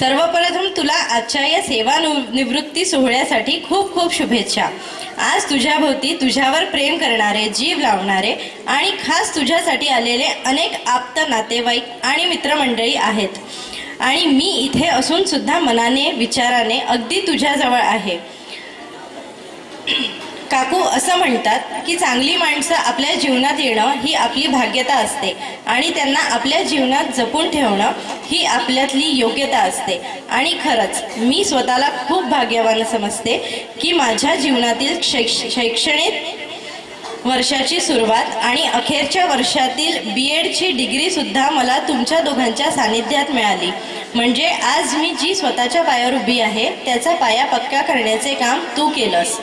सर्वप्रथम तुला आजच्या या सेवानिवृत्ती सोहळ्यासाठी खूप खूप शुभेच्छा। आज तुझ्याभोवती तुझ्यावर प्रेम करणारे, जीव लावणारे आणि खास तुझ्यासाठी आलेले अनेक आप्त नातेवाईक आणि मित्रमंडळी आहेत आणि मी इथे असून सुद्धा मनाने विचाराने अगदी तुझ्याजवळ आहे। काकू असं म्हणतात की चांगली माणसं आपल्या जीवनात येणं ही आपली भाग्यता असते आणि त्यांना आपल्या जीवनात जपून ठेवणं ही आपल्यातली योग्यता असते। आणि खरंच मी स्वतःला खूप भाग्यवान समजते की माझ्या जीवनातील शैक्षणिक वर्षाची सुरुवात आणि अखेरच्या वर्षातील BEdची डिग्रीसुद्धा मला तुमच्या दोघांच्या सानिध्यात मिळाली। म्हणजे आज मी जी स्वतःच्या पायावर उभी आहे त्याचा पाया पक्का करण्याचे काम तू केलंस।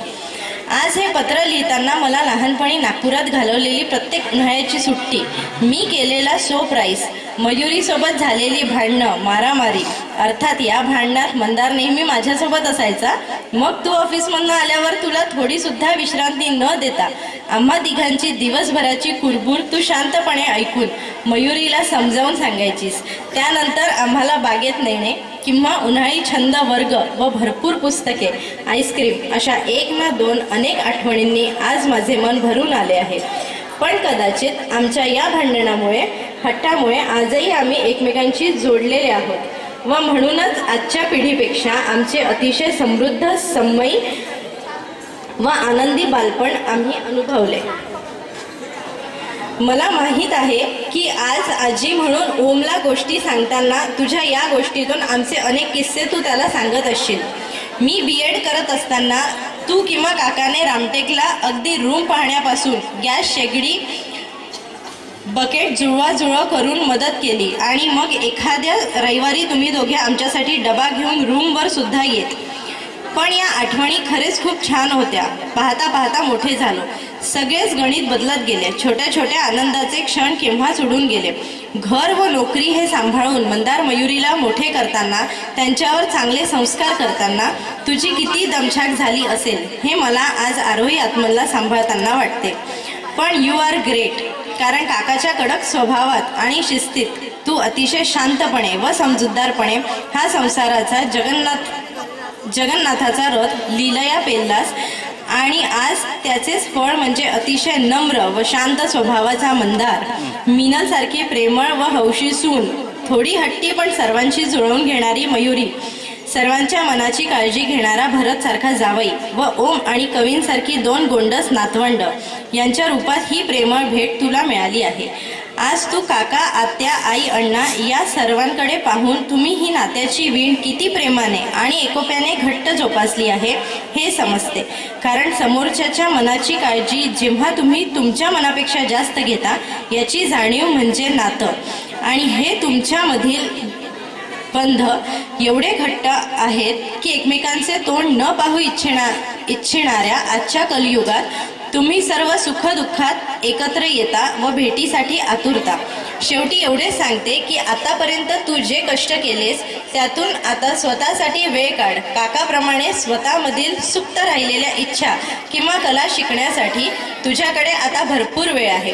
आज हे पत्र लिहिताना मला लहानपणी नागपुरात घालवलेली प्रत्येक उन्हाळ्याची सुट्टी, मी केलेला राईस, मयुरीसोबत झालेली भांडणं, मारामारी, अर्थात या भांडणात मंदार नेहमी माझ्यासोबत असायचा। मग तू ऑफिसमधून आल्यावर तुला थोडीसुद्धा विश्रांती न देता आम्हा तिघांची दिवसभराची कुरबुर तू शांतपणे ऐकून मयुरीला समजावून सांगायचीस। त्यानंतर आम्हाला बागेत नेणे किंवा उन्हाळी छंद वर्ग व भरपूर पुस्तके, आईस्क्रीम अशा एक ना दोन अनेक आठवणींनी आज माझे मन भरून आले आहे। पण कदाचित आमच्या या भांडणामुळे, हट्टामुळे आजही आम्ही एकमेकांशी जोडलेले आहोत व म्हणूनच आजच्या पिढीपेक्षा आमचे अतिशय समृद्ध, संमयी व आनंदी बालपण आम्ही अनुभवले। मला माहीत आहे की आज आजी म्हणून ओमला गोष्टी सांगताना तुझ्या या गोष्टीतून आमचे अनेक किस्से तू त्याला सांगत असशील। मी BEd करत असताना तू किंवा काकाने रामटेकला अगदी रूम पाहण्यापासून गॅस शेगडी बकेट जुळवाजुळव करून मदत केली आणि मग एखाद्या रविवारी तुम्ही दोघे आमच्यासाठी डबा घेऊन रूमवर सुद्धा येत। पण या आठवणी खरेच खूप छान होत्या। पाहता पाहता मोठे झालो, सगळेच गणित बदलत गेले, छोट्या छोट्या आनंदाचे क्षण केव्हाच उडून गेले। घर व नोकरी हे सांभाळून मंदार मयुरीला मोठे करताना, त्यांच्यावर चांगले संस्कार करताना तुझी किती दमछाक झाली असेल हे मला आज आरोही आत्मनला सांभाळताना वाटते। पण यू आर ग्रेट, कारण काकाच्या कडक स्वभावात आणि शिस्तीत तू अतिशय शांतपणे व समजूतदारपणे हा संसाराचा जगन्नाथाचा रथ लीलया पेललास आणि आज त्याचेच फळ म्हणजे अतिशय नम्र व शांत स्वभावाचा मंदार, मीनलसारखी प्रेमळ व हौशी सून, थोडी हट्टी पण सर्वांशी जुळवून घेणारी मयुरी, सर्वांच्या मनाची काळजी घेणारा भरतसारखा जावई व ओम आणि कवींसारखी दोन गोंडस नातवंड यांच्या रूपात ही प्रेमळ भेट तुला मिळाली आहे। आज तू काका, आत्या, आई, अण्णा या सर्वांकडे पाहून तुम्ही ही नात्याची वीण किती प्रेमाने आणि एकोप्याने घट्ट जोपासली आहे हे समजते। कारण समोरच्याच्या मनाची काळजी जेव्हा तुम्ही तुमच्या मनापेक्षा जास्त घेता याची जाणीव म्हणजे नातं, आणि हे तुमच्यामधील बंध एवढे घट्ट आहेत की एकमेकांचे तोंड न पाहू इच्छिणाऱ्या आजच्या कलियुगात तुम्ही सर्व सुखदुःखात एकत्र येता व भेटीसाठी आतुरता। शेवटी एवढे सांगते की आतापर्यंत तू जे कष्ट केलेस त्यातून आता स्वतःसाठी वेळ काढ। काकाप्रमाणे स्वतःमधील सुप्त राहिलेल्या इच्छा किंवा कला शिकण्यासाठी तुझ्याकडे आता भरपूर वेळ आहे।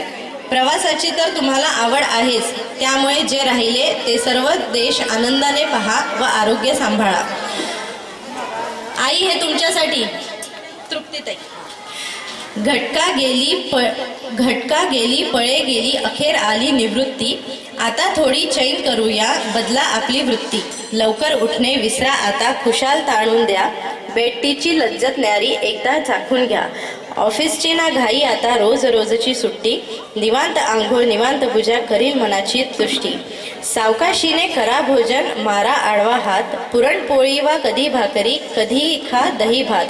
प्रवासाची तर तुम्हाला आवड आहेच, त्यामुळे जे राहिले ते सर्व देश आनंदाने पहा व आरोग्य सांभाळा। आई हे तुमच्यासाठी। तृप्तीताई। घटका गेली पळे गेली, अखेर आली निवृत्ती, आता थोडी चैन करूया, बदला आपली वृत्ती, लवकर उठणे विसरा आता, खुशाल ताणून द्या, बेडटीची लज्जत न्यारी एकदा चाखून घ्या, ऑफिसची ना घाई आता, रोज रोजची सुट्टी, निवांत आंघोळ निवांत पूजा करील मनाची तुष्टी, सावकाशीने करा भोजन मारा आडवा हात, पुरणपोळी वा कधी भाकरी कधी खा दही भात,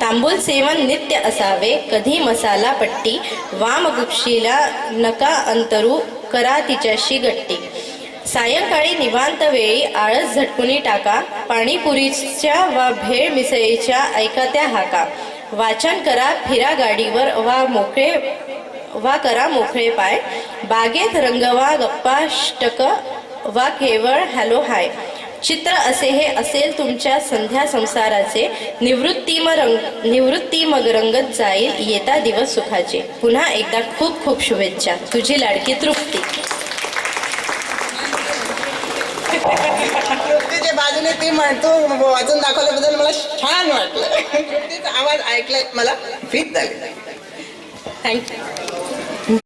तांबूल सेवन नित्य असावे, कधी मसाला पट्टी, वाम गुपशीला नका अंतरू, करा तिच्याशी गट्टी, सायंकाळी निवांत वेळी आळस झटकुनी टाका, पाणीपुरीच्या वा भेळ मिसळीच्या ऐका त्या हाका, वाचन करा फिरा गाडीवर वा करा मोकळे पाय, बागेत रंगवा गप्पा ष्टक वा केवळ हॅलो हाय, चित्र असे हे असेल तुमच्या संध्या संसाराचे, निवृत्ती मग रंगत जाईल येता दिवस सुखाचे। पुन्हा एकदा खूप खूप शुभेच्छा, तुझी लाडकी तृप्ती। बाजूने ते म्हणतो वाचून दाखवल्याबद्दल मला छान वाटलं. तृप्तीचा आवाज ऐकलाय मला फिट झाले. थँक्यू.